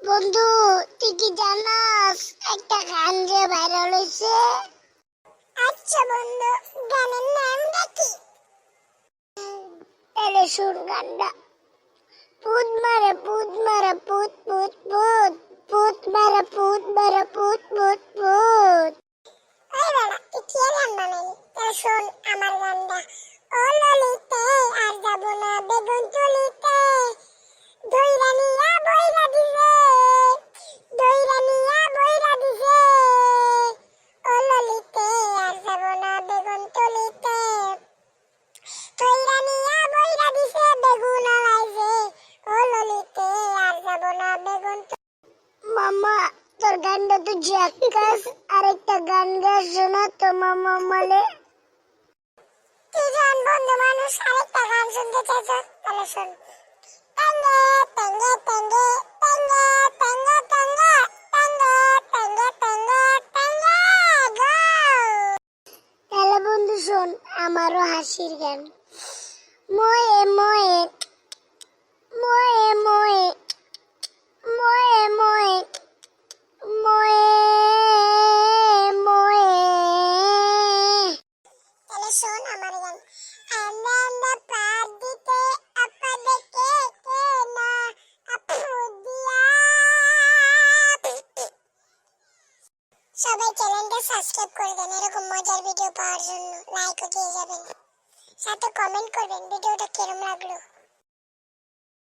বন্ধু, তুই কি জানাস একটা গান যে ভাইরাল হইছে? আচ্ছা বন্ধু, গানের নামটা কি? তাহলে শুন গানটা। ভূত মারে ভূত মারে ভূত ভূত ভূত, ভূত মারে ভূত মারে ভূত ভূত ভূত। ওই বাবা, তুই কি গান বানালি? তাহলে শোন আমার গানটা। ও ললিতে আর যাব না বেগুন তুলিতে, দইরা নিয়া বইরা দিছে, দইরা নিয়া বইরা দিছে। ও ললিতে আর যাব না বেগুন তুলিতে, দইরা নিয়া বইরা দিছে বেগুন আলাইছে। ও ললিতে আর যাব না বেগুন। মামা, তোর গানটা তো ঝাক্কাস। আরেকটা গান গা শোনা তো মামা মালে। তুই যখন বন্ধু মানুষ আরেকটা গান শুনতে চাইছ, তাহলে শোন। Tangga, tangga, tangga, tangga, tangga, tangga, tangga, tangga, tangga, tangga, go! তাহলে বন্ধু শোন আমারও হাসির গান। ময়ে ময়ে ময়ে ময়ে ময়ে ময়ে ময়ে ময়ে। তাহলে শোন আমার গান। আন্দা আন্দা পার দিতে আপা দেখে কে না আপু দিয়া। সবাই চ্যানেলটা সাবস্ক্রাইব করে দেন এরকম মজার ভিডিও পাওয়ার জন্য। লাইকও দিয়ে যাবেন, সাথে কমেন্ট করবেন ভিডিওটা কেমন লাগলো।